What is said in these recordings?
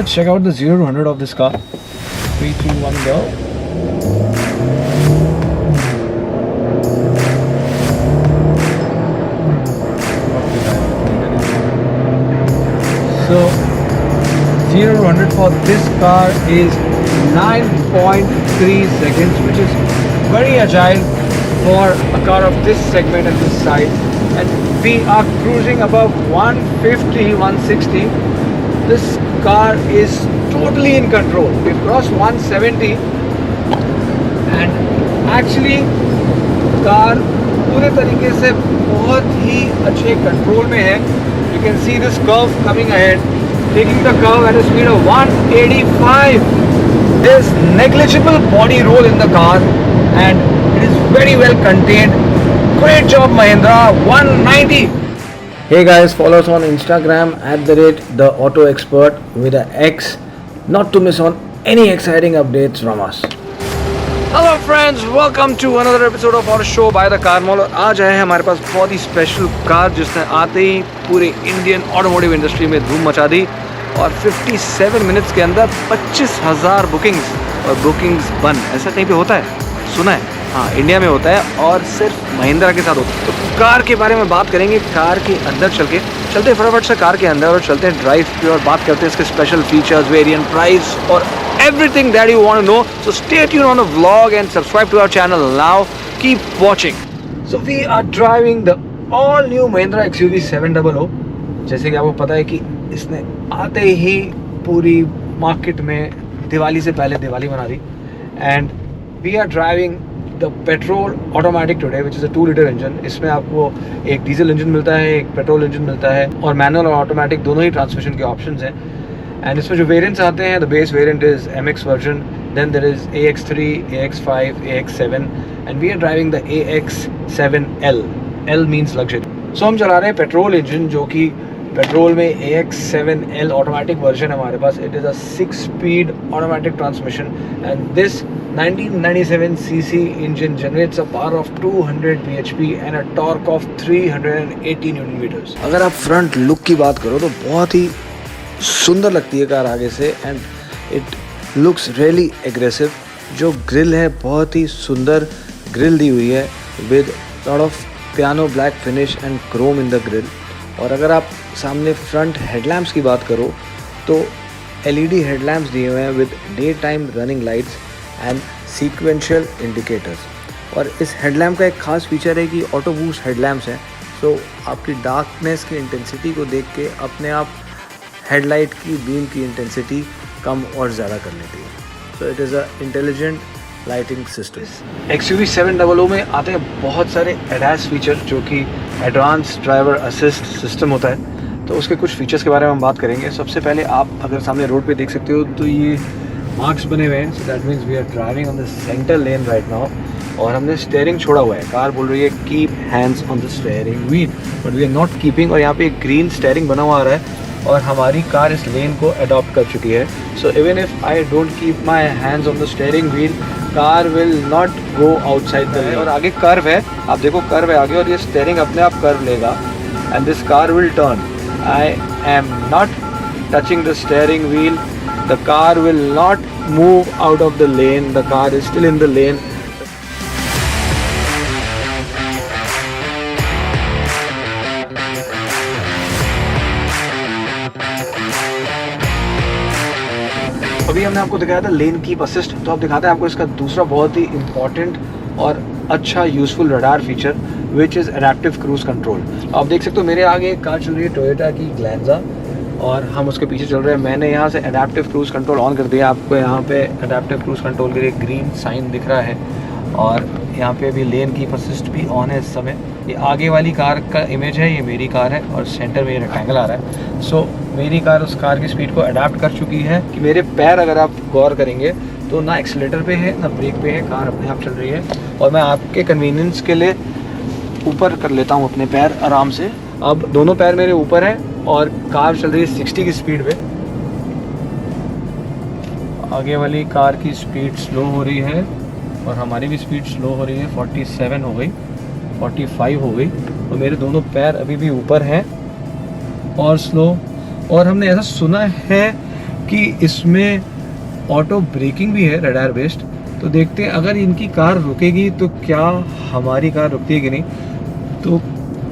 let's check out the 0 to 100 of this car. 3, 2, 1, go. So 0 to 100 for this car is 9.3 seconds, which is very agile for a car of this segment and this size. And we are cruising above 150, 160. This car is totally in control. We've crossed 170 and actually car पूरे तरीके से बहुत ही अच्छे control में है. You can see this curve coming ahead, taking the curve at a speed of 185. There's negligible body roll in the car and it is very well contained. Great job Mahindra. 190. Hey guys, follow us on Instagram @theAutoExpert with an X, not to miss on any exciting updates from us. Hello friends, welcome to another episode of our show by the Car Mall. और आज है हमारे पास बहुत ही special car जिसने आते ही पूरे Indian automotive industry में धूम मचा दी और 57 मिनट्स के अंदर 25,000 बुकिंग्स और बुकिंग्स बन. ऐसा कहीं पे होता है? सुना है? हाँ, इंडिया में होता है और सिर्फ महिंद्रा के साथ होता है. तो कार के बारे में बात करेंगे, कार के अंदर चलते फटाफट से कार के अंदर और चलते हैं ड्राइव पे और बात करते हैं इसके स्पेशल फीचर्स, वेरिएंट, प्राइस और everything that you want to know. So stay tuned on the vlog and subscribe to our channel now. Keep watching. So we are driving the all new Mahindra XUV 700. जैसे कि आपको पता है कि इसने आते ही पूरी मार्केट में दिवाली से पहले दिवाली मना दी. And we are driving the petrol automatic today, which is a 2-liter engine. इसमें आपको एक डीजल इंजन मिलता है, एक पेट्रोल इंजन मिलता है और मैनुअल और ऑटोमेटिक दोनों ही ट्रांसमिशन के ऑप्शंस हैं. एंड इसमें जो वेरिएंट्स आते हैं, the base variant is MX version, then there is AX3, AX5, AX7 and we are driving the AX7L. L means luxury. So हम चला रहे हैं पेट्रोल इंजन जो कि पेट्रोल में AX7L ऑटोमेटिक वर्जन है हमारे पास. It is a 6-speed automatic transmission and this 1997cc engine generates a power of 200 bhp and a torque of 380 Nm. अगर आप फ्रंट लुक की बात करो तो बहुत ही सुंदर लगती है कार आगे से and it looks really aggressive. जो ग्रिल है बहुत ही सुंदर ग्रिल दी हुई है with lot of piano black finish and Chrome in the grill. और अगर आप सामने फ्रंट हेडलैम्प्स की बात करो तो LED हेडलैम्प्स दिए हुए हैं with day time running lights and sequential indicators. और इस हेडलैम्प का एक खास फीचर है कि ऑटो बूस्ट हेडलैम्प्स हैं. सो आपकी डार्कनेस की इंटेंसिटी को देख के अपने आप हेडलाइट की बीम की इंटेंसिटी कम और ज़्यादा कर लेती है. सो it is a intelligent lighting system. XUV 700 में आते हैं बहुत सारे एडवांस फीचर जो कि एडवांस ड्राइवर असिस्ट सिस्टम होता है. तो उसके कुछ फीचर्स के बारे में हम बात करेंगे. सबसे पहले आप अगर सामने रोड पे देख सकते हो तो ये मार्क्स बने हुए हैं. So that means we are driving on the centre lane right now. और हमने स्टेयरिंग छोड़ा हुआ है. कार बोल रही है keep hands on the steering wheel, but we are not keeping. और यहाँ पे एक ग्रीन स्टेयरिंग बना हुआ आ रहा है और हमारी कार इस लेन को अडॉप्ट कर चुकी है. So even if I don't keep my hands on the steering wheel, car will not go outside the lane. और आगे कर्व है, आप देखो कर्व है आगे और ये स्टेयरिंग अपने आप कर्व लेगा and this car will turn. I am not touching the steering wheel. The car will not move out of the lane. The car is still in the lane. अभी हमने आपको दिखाया था लेन कीप असिस्ट. तो अब दिखाते हैं आपको इसका दूसरा बहुत ही इंपॉर्टेंट और अच्छा useful radar feature which is adaptive cruise control. आप देख सकते हो मेरे आगे एक कार चल रही है टोयोटा की ग्लैंजा और हम उसके पीछे चल रहे हैं. मैंने यहाँ से एडेप्टिव क्रूज कंट्रोल ऑन कर दिया. आपको यहाँ पे एडेप्टिव क्रूज कंट्रोल के लिए ग्रीन साइन दिख रहा है और यहाँ पे अभी लेन कीप असिस्ट भी ऑन है इस समय. ये आगे वाली कार का इमेज है, ये मेरी कार है और सेंटर में ये रेक्टेंगल आ रहा है. सो मेरी कार उस कार की स्पीड को अडाप्ट कर चुकी है कि मेरे पैर अगर आप गौर करेंगे तो ना एक्सीलेटर पे है ना ब्रेक पे है, कार अपने आप चल रही है. और मैं आपके कन्वीनियंस के लिए ऊपर कर लेता हूँ अपने पैर आराम से. अब दोनों पैर मेरे ऊपर है और कार चल रही है 60 की स्पीड पे. आगे वाली कार की स्पीड स्लो हो रही है और हमारी भी स्पीड स्लो हो रही है. 47 हो गई, 45 हो गई. तो मेरे दोनों पैर अभी भी ऊपर हैं और स्लो. और हमने ऐसा सुना है कि इसमें ऑटो ब्रेकिंग भी है रडार बेस्ड। तो देखते हैं अगर इनकी कार रुकेगी तो क्या हमारी कार रुकती है कि नहीं। तो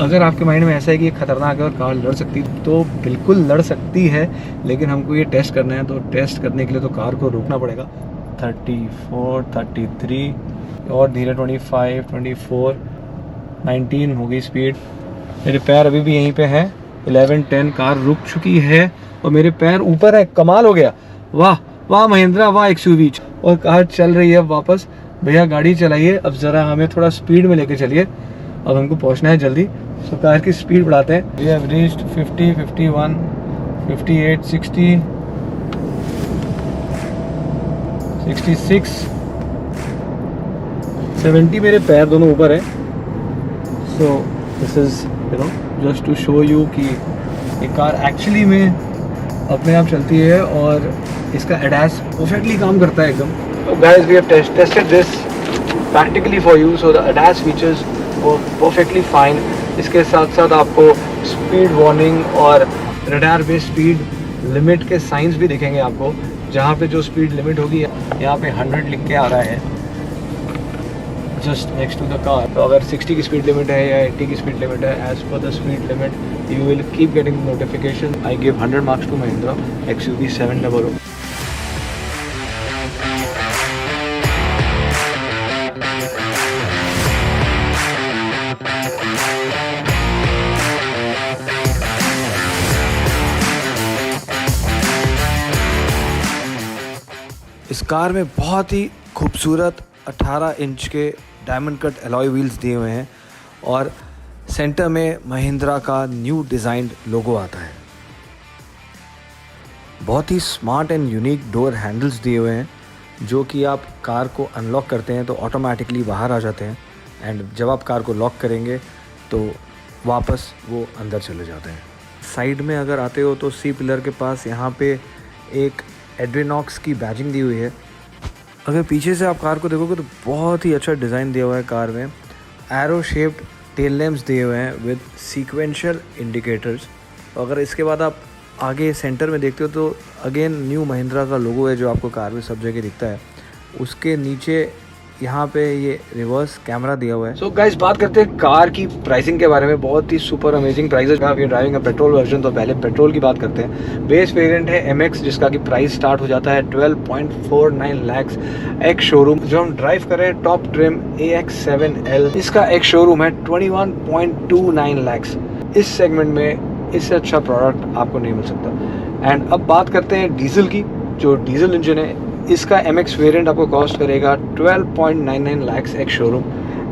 अगर आपके माइंड में ऐसा है कि ये खतरनाक है और कार लड़ सकती है तो बिल्कुल लड़ सकती है, लेकिन हमको ये टेस्ट करना है। तो टेस्ट करने के लिए तो कार को रोकना पड़ेगा। 34, 33 और धीरे 25, 24, 19 हो गई स्पीड। मेरे पैर अभी भी यहीं पे है। 11, 10 कार रुक चुकी है और मेरे पैर ऊपर है। कमाल हो गया, वाह वाह महिंद्रा, वाह एक्सयूवी। और कार चल रही है अब वापस। भैया गाड़ी चलाइए, अब ज़रा हमें थोड़ा स्पीड में लेके चलिए, अब हमको पहुंचना है जल्दी। सो कार की स्पीड बढ़ाते हैं। We have reached 50, 51, 58, 60, 66, 70। मेरे पैर दोनों ऊपर है। So this is just to show you कि ये कार एक्चुअली में अपने आप चलती है और इसका एडास परफेक्टली काम करता है एकदम। So guys, we have tested this practically for you. So the ADAS features work perfectly fine. इसके साथ साथ आपको स्पीड वार्निंग और रडार बेस्ड स्पीड लिमिट के साइंस भी दिखेंगे आपको। जहाँ पे जो स्पीड लिमिट होगी यहाँ पे 100 लिख के आ रहा है just next to the car. तो अगर 60 की स्पीड लिमिट है या 80 की स्पीड लिमिट है, as per the speed limit you will keep getting notification. I give 100 marks to Mahindra XUV 700। इस कार में बहुत ही खूबसूरत 18 इंच के डायमंड कट एलॉय व्हील्स दिए हुए हैं और सेंटर में महिंद्रा का न्यू डिज़ाइंड लोगो आता है। बहुत ही smart and unique door handles दिए हुए हैं जो कि आप कार को अनलॉक करते हैं तो ऑटोमेटिकली बाहर आ जाते हैं, एंड जब आप कार को लॉक करेंगे तो वापस वो अंदर चले जाते हैं। साइड में अगर आते हो तो सी पिलर के पास यहाँ पे एक एड्रीनॉक्स की बैजिंग दी हुई है। अगर पीछे से आप कार को देखोगे तो बहुत ही अच्छा डिज़ाइन दिया हुआ है कार में। एरो शेप्ड टेल लैम्प्स दिए हुए हैं विद सीक्वेंशियल इंडिकेटर्स। अगर इसके बाद आप आगे सेंटर में देखते हो तो अगेन न्यू महिंद्रा का लोगो है जो आपको कार में सब जगह दिखता है। उसके नीचे यहाँ पे ये रिवर्स कैमरा दिया हुआ है। सो गाइस, बात करते हैं कार की प्राइसिंग के बारे में। बहुत ही सुपर अमेजिंग प्राइसेस। आप ये ड्राइविंग अ पेट्रोल वर्जन, तो पहले पेट्रोल की बात करते हैं। बेस वेरिएंट है MX जिसका कि प्राइस स्टार्ट हो जाता है 12.49 लाख एक्स शोरूम। जो हम ड्राइव करें टॉप ट्रिम AX7L, इसका एक्स शोरूम है 21.29 लाख। इस सेगमेंट में इससे अच्छा प्रोडक्ट आपको नहीं मिल सकता। एंड अब बात करते हैं डीजल की। जो डीजल इंजन है इसका MX वेरिएंट आपको कॉस्ट करेगा 12.99 लाख एक्स शोरूम,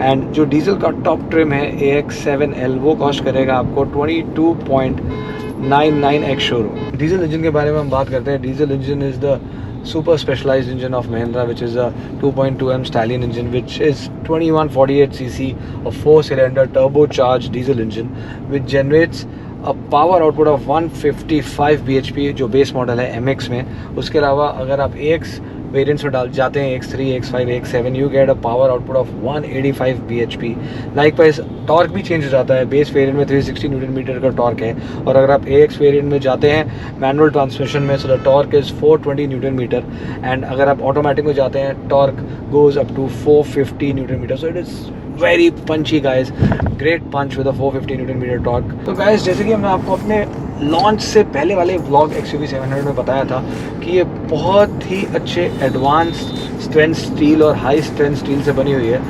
एंड जो डीजल का टॉप ट्रिम है AX7L वो कॉस्ट करेगा आपको 22.99 एक्स शोरूम। डीजल इंजन के बारे में हम बात करते हैं। Diesel engine is the super specialized engine of Mahindra, which is a 2.2M Stallion engine, which is 2148cc, a 4-cylinder turbocharged diesel engine which generates a power output of 155 bhp जो base model है MX में। उसके अलावा अगर आप AX variants में डाल जाते हैं X3, X5, X7, you get a power output of 185 bhp। Likewise torque भी चेंज हो जाता है। बेस वेरिएंट में 360 न्यूटन मीटर का टॉर्क है, और अगर आप AX वेरिएंट में जाते हैं मैनुअल ट्रांसमिशन में, so the torque is 420 newton metre, and अगर आप ऑटोमेटिक में जाते हैं torque goes up to 450 newton metre. So it is very punchy guys, great punch with 450 newton metre torque. तो गाइज, जैसे कि मैं आपको अपने लॉन्च से पहले वाले व्लॉग XUV 700 में बताया था कि ये बहुत ही अच्छे एडवांस स्ट्रेंथ स्टील और हाई स्ट्रेंथ स्टील से बनी हुई है।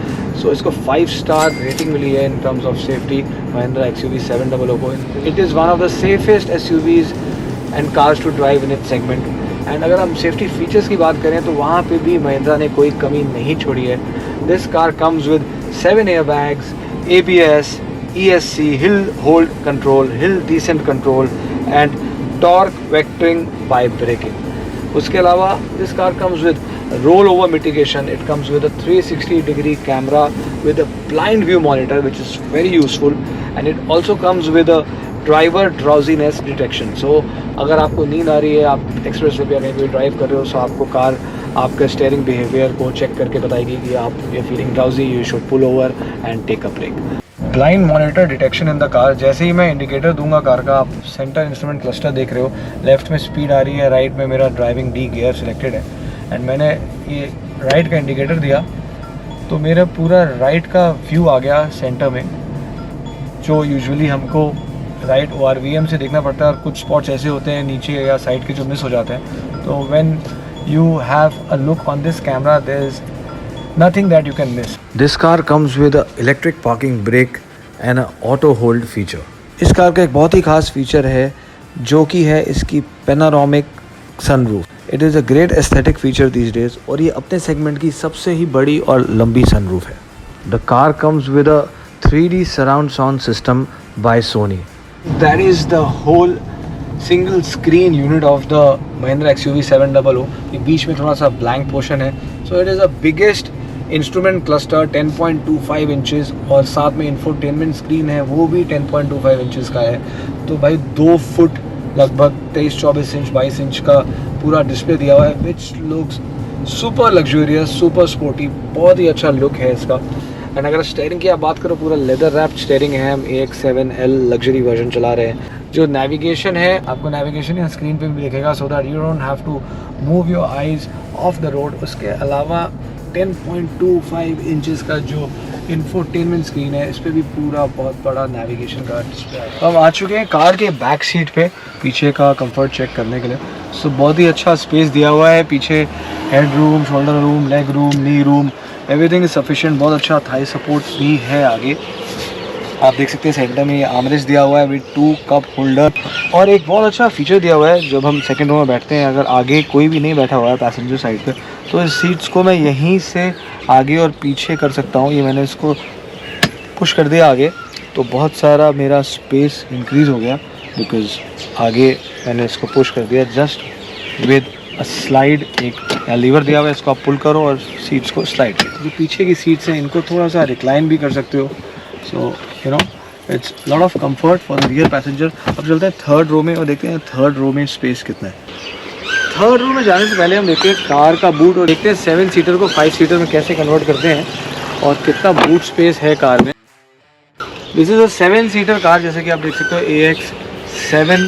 सो इसको 5 स्टार रेटिंग मिली है in terms of safety Mahindra XUV 700 को। It is one of the safest SUVs and cars to drive in its segment. And अगर हम सेफ्टी फीचर्स की बात करें तो वहाँ पे भी महिंद्रा ने कोई कमी नहीं छोड़ी है। This car comes with 7 airbags, ABS, ESC, hill hold control, hill descent control and torque vectoring by braking. उसके अलावा this car comes with rollover mitigation. It comes with a 360-degree camera with a blind view monitor, which is very useful, and it also comes with a driver drowsiness detection. So अगर आपको नींद आ रही है, आप express way पे कहीं भी drive कर रहे हो, सो आपको कार आपके स्टीयरिंग बिहेवियर को चेक करके बताएगी कि आप ये feeling drowsy, you should pull over and take a break. Blind monitor detection in the car. जैसे ही मैं इंडिकेटर दूंगा कार का, आप सेंटर इंस्ट्रूमेंट क्लस्टर देख रहे हो, लेफ्ट में स्पीड आ रही है, राइट में मेरा ड्राइविंग डी गियर सिलेक्टेड है, एंड मैंने ये राइट का इंडिकेटर दिया तो मेरा पूरा राइट का व्यू आ गया सेंटर में, जो यूजुअली हमको राइट ORVM से देखना पड़ता है और कुछ स्पॉट्स ऐसे होते हैं नीचे या साइड के जो मिस हो जाते हैं। तो when you have a look on this camera, there is nothing that you can miss. This car comes with a electric parking brake and a auto hold feature. इस कार का एक बहुत ही खास फीचर है जो कि है इसकी panoramic sunroof. It is a great aesthetic feature these days और ये अपने सेगमेंट की सबसे ही बड़ी और लंबी sunroof है। The car comes with a 3D surround sound system by Sony. That is the whole single screen unit of the Mahindra XUV 700। ये बीच में थोड़ा सा ब्लैंक पोर्शन है। सो it is a biggest instrument cluster 10.25 inches और साथ में infotainment screen है, वो भी 10.25 इंचेस का है। तो भाई 2 फुट लगभग 23-24 इंच 22 इंच का पूरा डिस्प्ले दिया हुआ है, which looks super luxurious, super sporty, बहुत ही अच्छा लुक है इसका। एंड अगर स्टेयरिंग की आप बात करो, पूरा लेदर रैप्ड स्टेयरिंग है। हम AX7L लग्जरी वर्जन चला रहे हैं। जो नेविगेशन है, आपको नेविगेशन या स्क्रीन पे भी दिखेगा, so that you don't have to move your eyes off the road. उसके अलावा 10.25 इंचेस का जो इंफोटेनमेंट स्क्रीन है, इस पर भी पूरा बहुत बड़ा नेविगेशन का डिस्प्ले है। अब आ चुके हैं कार के बैक सीट पे पीछे का कंफर्ट चेक करने के लिए। सो बहुत ही अच्छा स्पेस दिया हुआ है पीछे, head room, shoulder room, leg room, knee room, everything is sufficient. बहुत अच्छा थाई सपोर्ट भी है आगे, आप देख सकते हैं सेंटर में ये आर्मरेस्ट दिया हुआ है विद 2 कप होल्डर। और एक बहुत अच्छा फीचर दिया हुआ है, जब हम सेकंड रो में बैठते हैं, अगर आगे कोई भी नहीं बैठा हुआ है पैसेंजर साइड पे, तो इस सीट्स को मैं यहीं से आगे और पीछे कर सकता हूँ। ये मैंने इसको पुश कर दिया आगे, तो बहुत सारा मेरा स्पेस इंक्रीज़ हो गया, बिकॉज आगे मैंने इसको पुश कर दिया जस्ट विद स्लाइड। एक लीवर दिया हुआ है, इसको आप पुल करो और सीट्स को स्लाइड करो। जो पीछे की सीट्स हैं इनको थोड़ा सा रिक्लाइन भी कर सकते हो। So you know it's lot of comfort for the rear passenger. अब चलते हैं थर्ड रो में और देखते हैं थर्ड रो में स्पेस कितना है। थर्ड रो में जाने से पहले हम देखते हैं कार का बूट और देखते हैं 7 सीटर को 5 सीटर में कैसे कन्वर्ट करते हैं और कितना बूट स्पेस है कार में। This is a 7 seater car, जैसे कि आप देख सकते हो AX7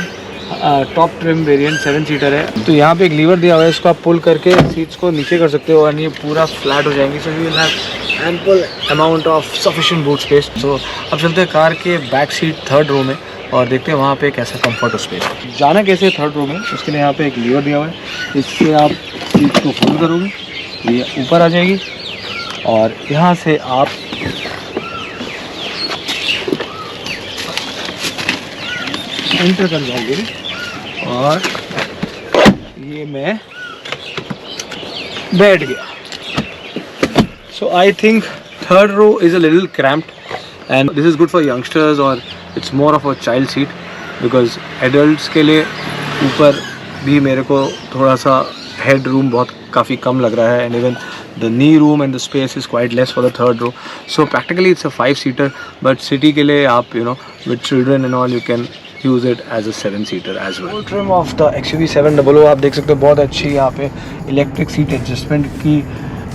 top trim variant 7 seater है। तो यहाँ पे एक लीवर दिया हुआ है, इसको आप पुल करके सीट्स को नीचे कर सकते हो और ये पूरा फ्लैट हो जाएंगी। So you will have ample amount of sufficient boot space. So अब चलते हैं कार के बैक सीट थर्ड रो में और देखते हैं वहाँ पे कैसा कंफर्ट और स्पेस। जाना कैसे थर्ड रो में, उसके लिए यहाँ पे एक लीवर दिया हुआ है, इससे आप सीट को पुल करोगे, ये ऊपर आ जाएगी और यहाँ से आप एंटर कर जाओगे और ये मैं बैठ गया। So I think third row is a little cramped and this is good for youngsters और it's more of a child seat, because adults के लिए ऊपर भी मेरे को थोड़ा सा हेड रूम बहुत काफ़ी कम लग रहा है, and even the knee room and the space is quite less for the third row. So practically it's a 5 seater, but city के लिए आप you know with children and all you can use it as a 7 seater as well. Trim of the XUV 700 आप देख सकते हो, बहुत अच्छी यहाँ पे इलेक्ट्रिक सीट एडजस्टमेंट की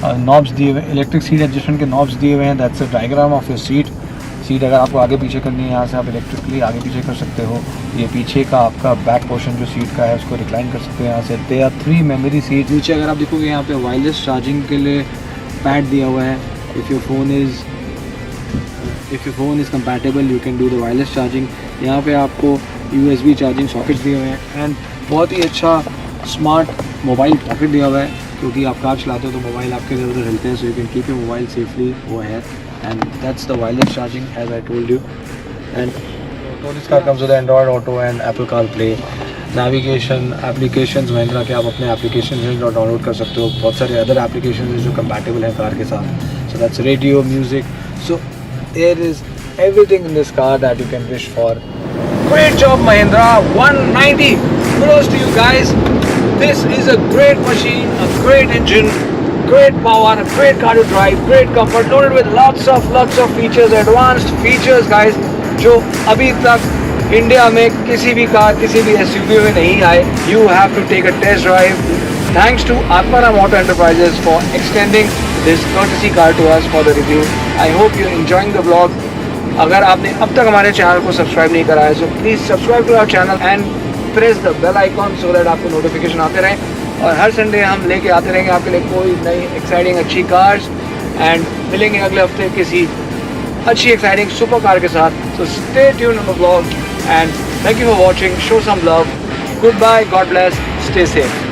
नॉब्स दिए हुए, इलेक्ट्रिक सीट एडजस्टमेंट के नॉब्स दिए हुए हैं। That's a diagram of your seat अगर आपको आगे पीछे करनी है, यहाँ से आप इलेक्ट्रिकली आगे पीछे कर सकते हो। ये पीछे का आपका बैक पोर्शन जो सीट का है उसको रिक्लाइन कर सकते हो यहाँ से। They are 3 memory seat. नीचे अगर आप देखोगे यहाँ पे वायरलेस चार्जिंग के लिए पैड दिया हुआ है। If your phone is compatible you can do the wireless charging. यहाँ पे आपको USB चार्जिंग सॉकेट्स दिए हुए हैं एंड बहुत ही अच्छा स्मार्ट मोबाइल पॉकेट दिया हुआ है, क्योंकि आप कार चलाते हो तो मोबाइल आपके इधर उधर हिलते हैं, so you can keep your mobile safely वो है। And that's the wireless charging, as I told you. And this car comes with Android Auto and Apple CarPlay, navigation applications Mahindra के आप अपने applications हैं जो डाउनलोड कर सकते हो। बहुत सारे other applications हैं जो compatible हैं कार के साथ। So that's radio, music. So there is everything in this car that you can wish for. Great job Mahindra, 190. Kudos to you guys. This is a great machine, a great engine. Great power, a great car to drive, great comfort, loaded with lots of features, advanced features guys, जो अभी तक India में किसी भी car, किसी भी SUV में नहीं आए। You have to take a test drive. Thanks to Atmaram Auto Enterprises for extending this courtesy car to us for the review. I hope you're enjoying the vlog. अगर आपने अब तक हमारे चैनल को सब्सक्राइब नहीं करा है, so please subscribe to our channel and press the bell icon so that आपको नोटिफिकेशन आते रहें। और हर संडे हम लेके आते रहेंगे आपके लिए कोई नई एक्साइटिंग अच्छी कार्स, एंड मिलेंगे अगले हफ्ते किसी अच्छी एक्साइटिंग सुपर कार के साथ। So stay tuned on the vlog and thank you for watching, show some love, goodbye, God bless, stay safe.